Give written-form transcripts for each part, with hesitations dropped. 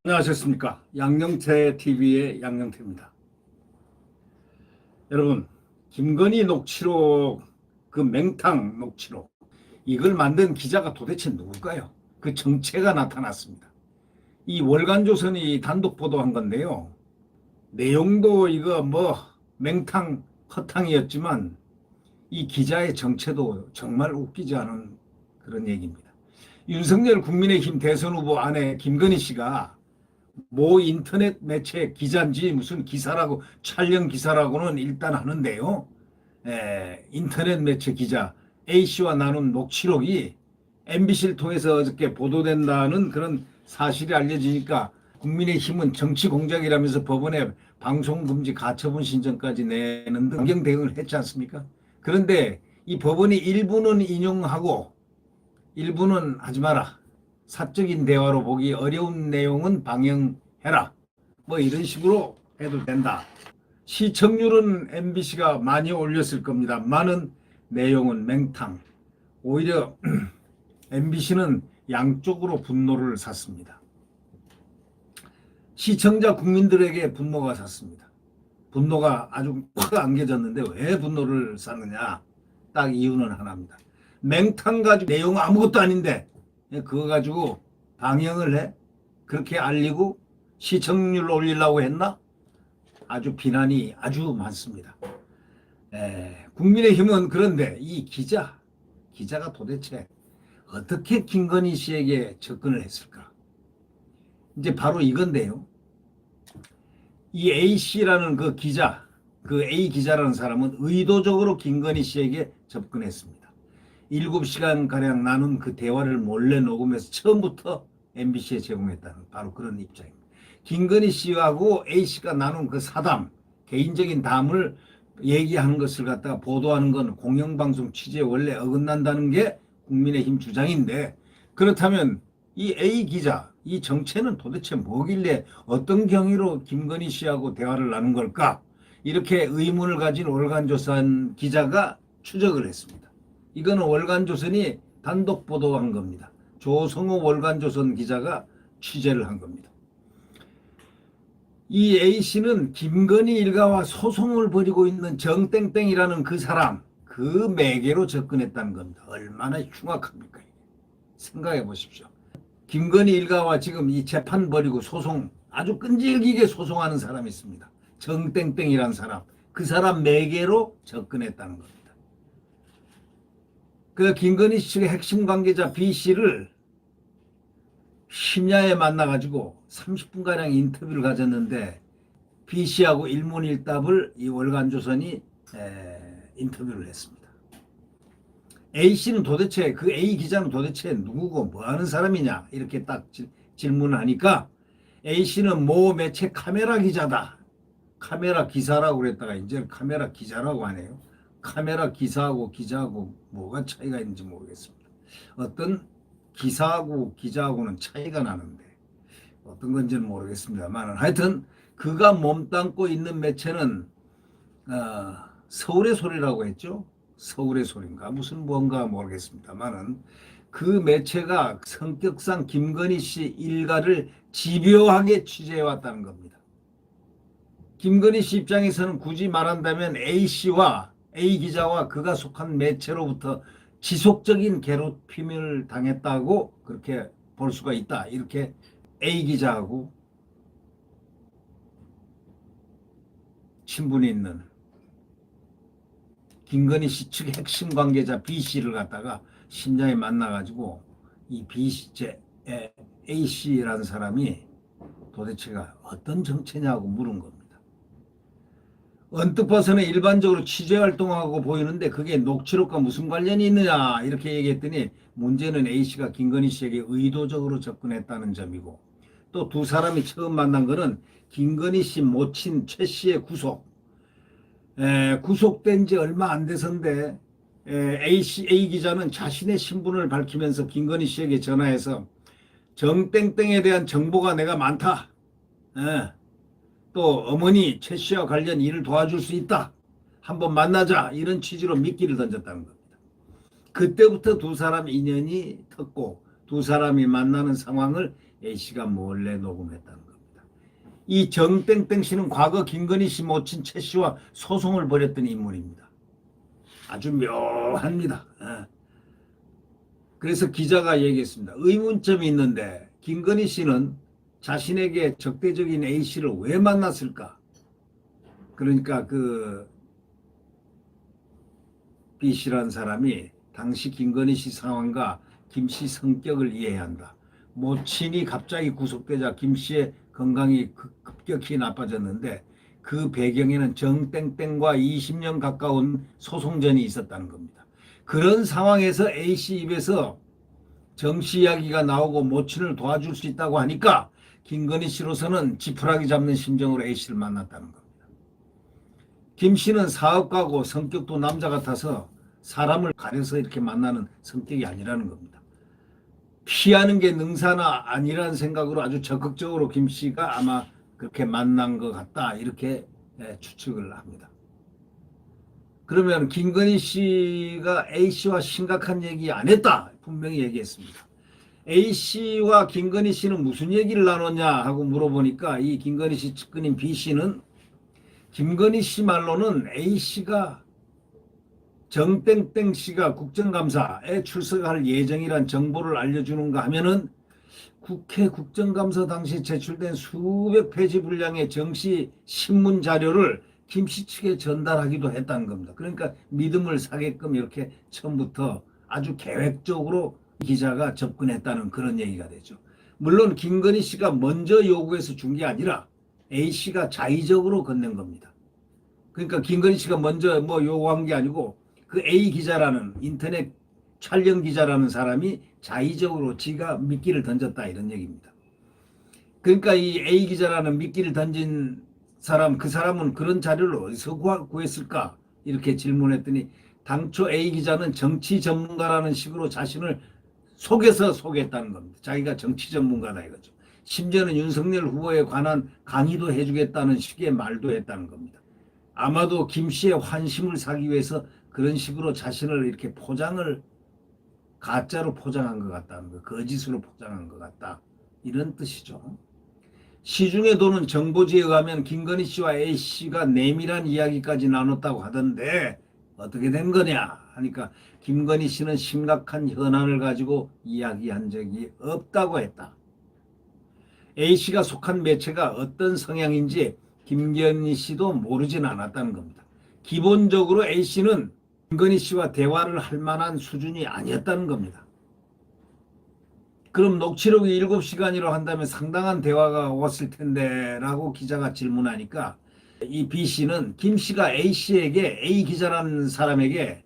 안녕하셨습니까? 양영태 TV의 양영태입니다. 여러분, 김건희 녹취록, 그 맹탕 녹취록, 이걸 만든 기자가 도대체 누굴까요? 그 정체가 나타났습니다. 이 월간조선이 단독 보도한 건데요. 내용도 이거 맹탕 허탕이었지만 이 기자의 정체도 정말 웃기지 않은 그런 얘기입니다. 윤석열 국민의힘 대선 후보 아내 김건희 씨가 모 인터넷 매체 기자인지 무슨 기사라고, 촬영 기사라고는 일단 하는데요. 인터넷 매체 기자 A씨와 나눈 녹취록이 MBC를 통해서 어저께 보도된다는 그런 사실이 알려지니까 국민의힘은 정치 공작이라면서 법원에 방송금지 가처분 신청까지 내는 등 강경 대응을 했지 않습니까? 그런데 이 법원이 일부는 인용하고 일부는 하지 마라, 사적인 대화로 보기 어려운 내용은 방영해라, 이런 식으로 해도 된다. 시청률은 MBC가 많이 올렸을 겁니다. 많은 내용은 맹탕. 오히려 MBC는 양쪽으로 분노를 샀습니다. 시청자 국민들에게 분노가 샀습니다. 분노가 아주 확 안겨졌는데 왜 분노를 샀느냐? 딱 이유는 하나입니다. 맹탕 가지고 내용 아무것도 아닌데 그거 가지고 방영을 해? 그렇게 알리고 시청률 올리려고 했나? 아주 비난이 아주 많습니다. 국민의힘은 그런데 이 기자가 도대체 어떻게 김건희 씨에게 접근을 했을까? 이제 바로 이건데요. 이 A씨라는 그 기자, 그 A 기자라는 사람은 의도적으로 김건희 씨에게 접근했습니다. 7시간가량 나눈 그 대화를 몰래 녹음해서 처음부터 MBC에 제공했다는 바로 그런 입장입니다. 김건희 씨하고 A씨가 나눈 그 사담, 개인적인 담을 얘기하는 것을 갖다가 보도하는 건 공영방송 취지에 원래 어긋난다는 게 국민의힘 주장인데, 그렇다면 이 A 기자, 이 정체는 도대체 뭐길래 어떤 경위로 김건희 씨하고 대화를 나눈 걸까? 이렇게 의문을 가진 월간조선 기자가 추적을 했습니다. 이거는 월간조선이 단독 보도한 겁니다. 조성호 월간조선 기자가 취재를 한 겁니다. 이 A씨는 김건희 일가와 소송을 벌이고 있는 정땡땡이라는 그 사람, 그 매개로 접근했다는 겁니다. 얼마나 흉악합니까? 생각해 보십시오. 김건희 일가와 지금 이 재판 벌이고 소송, 아주 끈질기게 소송하는 사람이 있습니다. 정땡땡이라는 사람, 그 사람 매개로 접근했다는 겁니다. 그 김건희 씨의 핵심 관계자 B씨를 심야에 만나가지고 30분가량 인터뷰를 가졌는데 B씨하고 일문일답을 이 월간조선이 인터뷰를 했습니다. A씨는 도대체, 그 A 기자는 도대체 누구고 뭐 하는 사람이냐 이렇게 딱 질문을 하니까 A씨는 모 매체 카메라 기자다, 카메라 기사라고 그랬다가 이제 카메라 기자라고 하네요. 카메라 기사하고 기자하고 뭐가 차이가 있는지 모르겠습니다. 어떤 기사하고 기자하고는 차이가 나는데 어떤 건지는 모르겠습니다만, 하여튼 그가 몸담고 있는 매체는 서울의 소리라고 했죠. 서울의 소리인가 무슨 뭔가 모르겠습니다만은 그 매체가 성격상 김건희 씨 일가를 집요하게 취재해왔다는 겁니다. 김건희 씨 입장에서는 굳이 말한다면 A씨와 A 기자와 그가 속한 매체로부터 지속적인 괴롭힘을 당했다고 그렇게 볼 수가 있다. 이렇게 A 기자하고 친분이 있는 김건희 씨 측 핵심 관계자 B씨를 갖다가 심야에 만나가지고 이 A씨라는 사람이 도대체가 어떤 정체냐고 물은 겁니다. 언뜻 봐서는 일반적으로 취재활동하고 보이는데 그게 녹취록과 무슨 관련이 있느냐 이렇게 얘기했더니 문제는 A씨가 김건희 씨에게 의도적으로 접근했다는 점이고, 또 두 사람이 처음 만난 거는 김건희 씨 모친 최 씨의 구속된 지 얼마 안 돼서인데 A 기자는 자신의 신분을 밝히면서 김건희 씨에게 전화해서 정땡땡에 대한 정보가 내가 많다, 또 어머니 최 씨와 관련 일을 도와줄 수 있다, 한번 만나자, 이런 취지로 미끼를 던졌다는 겁니다. 그때부터 두 사람 인연이 텄고 두 사람이 만나는 상황을 A씨가 몰래 녹음했다는 겁니다. 이 정땡땡 씨는 과거 김건희 씨 모친 최 씨와 소송을 벌였던 인물입니다. 아주 묘합니다. 그래서 기자가 얘기했습니다. 의문점이 있는데 김건희 씨는 자신에게 적대적인 A씨를 왜 만났을까? 그러니까 그 B씨라는 사람이 당시 김건희 씨 상황과 김씨 성격을 이해해야 한다. 모친이 갑자기 구속되자 김씨의 건강이 급격히 나빠졌는데 그 배경에는 정땡땡과 20년 가까운 소송전이 있었다는 겁니다. 그런 상황에서 A씨 입에서 정씨 이야기가 나오고 모친을 도와줄 수 있다고 하니까 김건희 씨로서는 지푸라기 잡는 심정으로 A씨를 만났다는 겁니다. 김씨는 사업가고 성격도 남자 같아서 사람을 가려서 이렇게 만나는 성격이 아니라는 겁니다. 피하는 게 능사나 아니라는 생각으로 아주 적극적으로 김씨가 아마 그렇게 만난 것 같다 이렇게 추측을 합니다. 그러면 김건희 씨가 A씨와 심각한 얘기 안 했다 분명히 얘기했습니다. A씨와 김건희 씨는 무슨 얘기를 나눴냐 하고 물어보니까 이 김건희 씨 측근인 B씨는 김건희 씨 말로는 A씨가 정땡땡 씨가 국정감사에 출석할 예정이란 정보를 알려주는가 하면은 국회 국정감사 당시 제출된 수백 페이지 분량의 정씨 신문 자료를 김씨 측에 전달하기도 했다는 겁니다. 그러니까 믿음을 사게끔 이렇게 처음부터 아주 계획적으로 기자가 접근했다는 그런 얘기가 되죠. 물론 김건희 씨가 먼저 요구해서 준 게 아니라 A씨가 자의적으로 건넨 겁니다. 그러니까 김건희 씨가 먼저 뭐 요구한 게 아니고 그 A 기자라는 인터넷 촬영 기자라는 사람이 자의적으로 지가 미끼를 던졌다 이런 얘기입니다. 그러니까 이 A 기자라는 미끼를 던진 사람, 그 사람은 그런 자료를 어디서 구했을까 이렇게 질문했더니 당초 A 기자는 정치 전문가라는 식으로 자신을 속여서 소개했다는 겁니다. 자기가 정치 전문가다 이거죠. 심지어는 윤석열 후보에 관한 강의도 해주겠다는 식의 말도 했다는 겁니다. 아마도 김 씨의 환심을 사기 위해서 그런 식으로 자신을 이렇게 포장을 가짜로 포장한 것 같다는 거, 거짓으로 포장한 것 같다 이런 뜻이죠. 시중에 도는 정보지에 의하면 김건희 씨와 A 씨가 내밀한 이야기까지 나눴다고 하던데 어떻게 된 거냐 하니까 김건희 씨는 심각한 현안을 가지고 이야기한 적이 없다고 했다. A 씨가 속한 매체가 어떤 성향인지 김건희 씨도 모르진 않았다는 겁니다. 기본적으로 A 씨는 김건희 씨와 대화를 할 만한 수준이 아니었다는 겁니다. 그럼 녹취록이 7시간이라고 한다면 상당한 대화가 왔을 텐데 라고 기자가 질문하니까 이 B 씨는 김 씨가 A 씨에게 A 기자라는 사람에게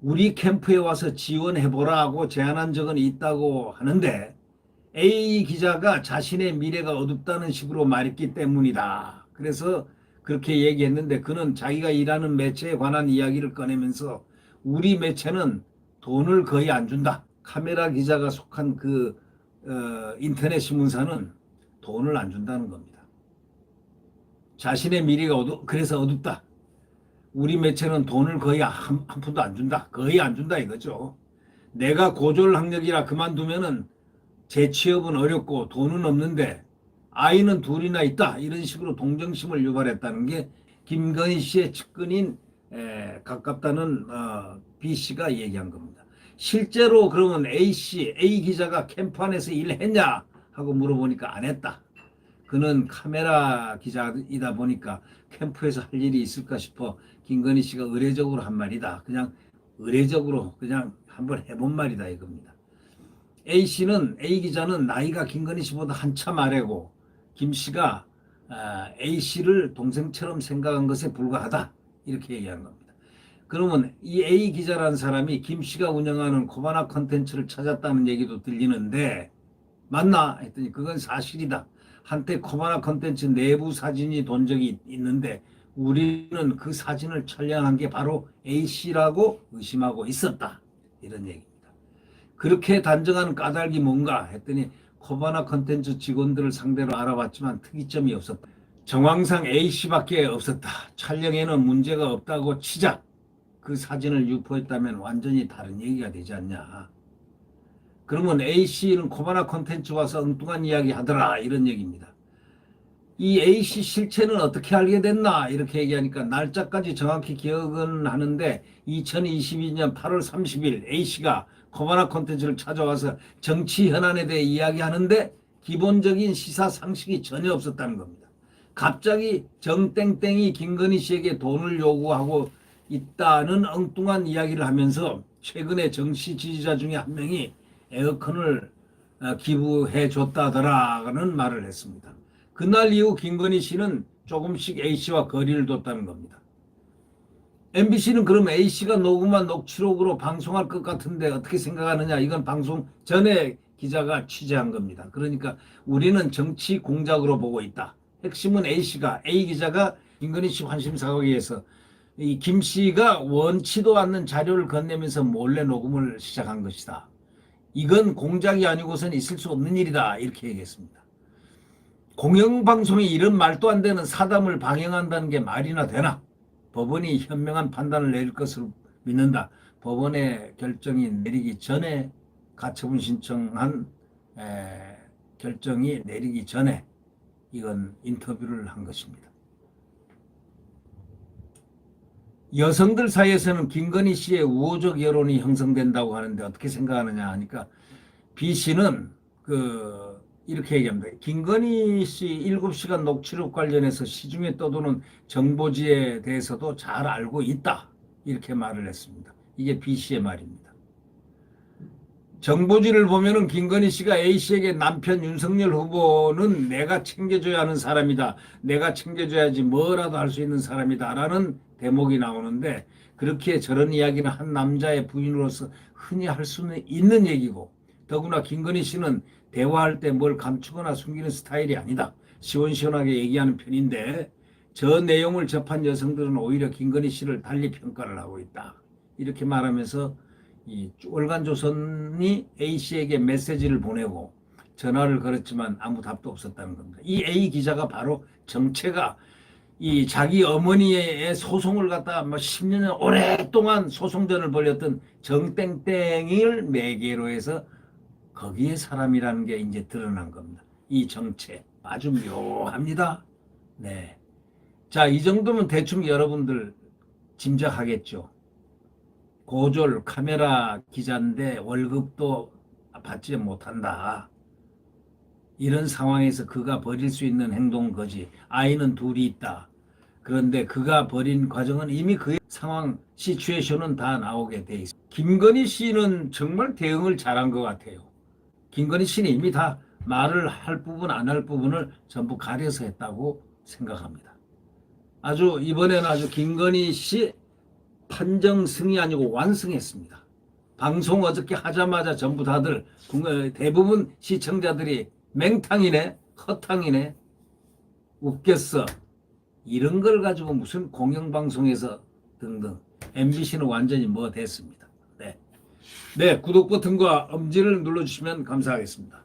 우리 캠프에 와서 지원해보라 하고 제안한 적은 있다고 하는데 A 기자가 자신의 미래가 어둡다는 식으로 말했기 때문이다. 그래서 그렇게 얘기했는데 그는 자기가 일하는 매체에 관한 이야기를 꺼내면서 우리 매체는 돈을 거의 안 준다. 카메라 기자가 속한 그 인터넷 신문사는 돈을 안 준다는 겁니다. 자신의 미래가 그래서 어둡다. 우리 매체는 돈을 거의 한 푼도 안 준다. 거의 안 준다 이거죠. 내가 고졸 학력이라 그만두면은 재취업은 어렵고 돈은 없는데 아이는 둘이나 있다. 이런 식으로 동정심을 유발했다는 게 김건희 씨의 측근인 가깝다는 B씨가 얘기한 겁니다. 실제로 그러면 A 기자가 캠프 안에서 일했냐 하고 물어보니까 안 했다. 그는 카메라 기자이다 보니까 캠프에서 할 일이 있을까 싶어 김건희 씨가 의례적으로 한 말이다. 그냥 의례적으로 그냥 한번 해본 말이다 이겁니다. A 기자는 나이가 김건희 씨보다 한참 아래고 김 씨가 A 씨를 동생처럼 생각한 것에 불과하다 이렇게 얘기한 겁니다. 그러면 이 A 기자라는 사람이 김 씨가 운영하는 코바나 컨텐츠를 찾았다는 얘기도 들리는데 맞나 했더니 그건 사실이다. 한때 코바나 컨텐츠 내부 사진이 돈 적이 있는데 우리는 그 사진을 촬영한 게 바로 A 씨라고 의심하고 있었다 이런 얘기입니다. 그렇게 단정한 까닭이 뭔가 했더니 코바나 컨텐츠 직원들을 상대로 알아봤지만 특이점이 없었다. 정황상 A씨밖에 없었다. 촬영에는 문제가 없다고 치자. 그 사진을 유포했다면 완전히 다른 얘기가 되지 않냐. 그러면 A씨는 코바나 콘텐츠 와서 엉뚱한 이야기 하더라 이런 얘기입니다. 이 A씨 실체는 어떻게 알게 됐나 이렇게 얘기하니까 날짜까지 정확히 기억은 하는데 2022년 8월 30일 A씨가 코바나 콘텐츠를 찾아와서 정치 현안에 대해 이야기하는데 기본적인 시사 상식이 전혀 없었다는 겁니다. 갑자기 정땡땡이 김건희 씨에게 돈을 요구하고 있다는 엉뚱한 이야기를 하면서 최근에 정치 지지자 중에 한 명이 에어컨을 기부해 줬다더라는 말을 했습니다. 그날 이후 김건희 씨는 조금씩 A씨와 거리를 뒀다는 겁니다. MBC는 그럼 A씨가 녹음한 녹취록으로 방송할 것 같은데 어떻게 생각하느냐. 이건 방송 전에 기자가 취재한 겁니다. 그러니까 우리는 정치 공작으로 보고 있다. 핵심은 A 기자가 김건희 씨 환심 사과에 의해서 이 김 씨가 원치도 않는 자료를 건네면서 몰래 녹음을 시작한 것이다. 이건 공작이 아니고선 있을 수 없는 일이다. 이렇게 얘기했습니다. 공영방송이 이런 말도 안 되는 사담을 방영한다는 게 말이나 되나? 법원이 현명한 판단을 내릴 것으로 믿는다. 법원의 결정이 내리기 전에 가처분 신청한 결정이 내리기 전에 이건 인터뷰를 한 것입니다. 여성들 사이에서는 김건희 씨의 우호적 여론이 형성된다고 하는데 어떻게 생각하느냐 하니까 B 씨는 이렇게 얘기합니다. 김건희 씨 7시간 녹취록 관련해서 시중에 떠도는 정보지에 대해서도 잘 알고 있다. 이렇게 말을 했습니다. 이게 B 씨의 말입니다. 정보지를 보면은 김건희 씨가 A 씨에게 남편 윤석열 후보는 내가 챙겨줘야 하는 사람이다. 내가 챙겨줘야지 뭐라도 할 수 있는 사람이다. 라는 대목이 나오는데 그렇게 저런 이야기는 한 남자의 부인으로서 흔히 할 수는 있는 얘기고 더구나 김건희 씨는 대화할 때 뭘 감추거나 숨기는 스타일이 아니다. 시원시원하게 얘기하는 편인데 저 내용을 접한 여성들은 오히려 김건희 씨를 달리 평가를 하고 있다. 이렇게 말하면서 이 월간조선이 A씨에게 메시지를 보내고 전화를 걸었지만 아무 답도 없었다는 겁니다. 이 A 기자가 바로 정체가 이 자기 어머니의 소송을 갖다가 10년 오랫동안 소송전을 벌였던 정땡땡을 매개로 해서 거기에 사람이라는 게 이제 드러난 겁니다. 이 정체 아주 묘합니다. 네. 자, 이 정도면 대충 여러분들 짐작하겠죠. 고졸 카메라 기자인데 월급도 받지 못한다. 이런 상황에서 그가 벌일 수 있는 행동은 거지. 아이는 둘이 있다. 그런데 그가 벌인 과정은 이미 그의 상황, 시츄에이션은 다 나오게 돼 있어. 김건희 씨는 정말 대응을 잘한 것 같아요. 김건희 씨는 이미 다 말을 할 부분 안 할 부분을 전부 가려서 했다고 생각합니다. 아주 이번에는 아주 김건희 씨 판정승이 아니고 완승했습니다. 방송 어저께 하자마자 전부 다들 대부분 시청자들이 맹탕이네, 허탕이네, 웃겼어. 이런 걸 가지고 무슨 공영방송에서 등등 MBC는 완전히 뭐 됐습니다. 네, 구독 버튼과 엄지를 눌러주시면 감사하겠습니다.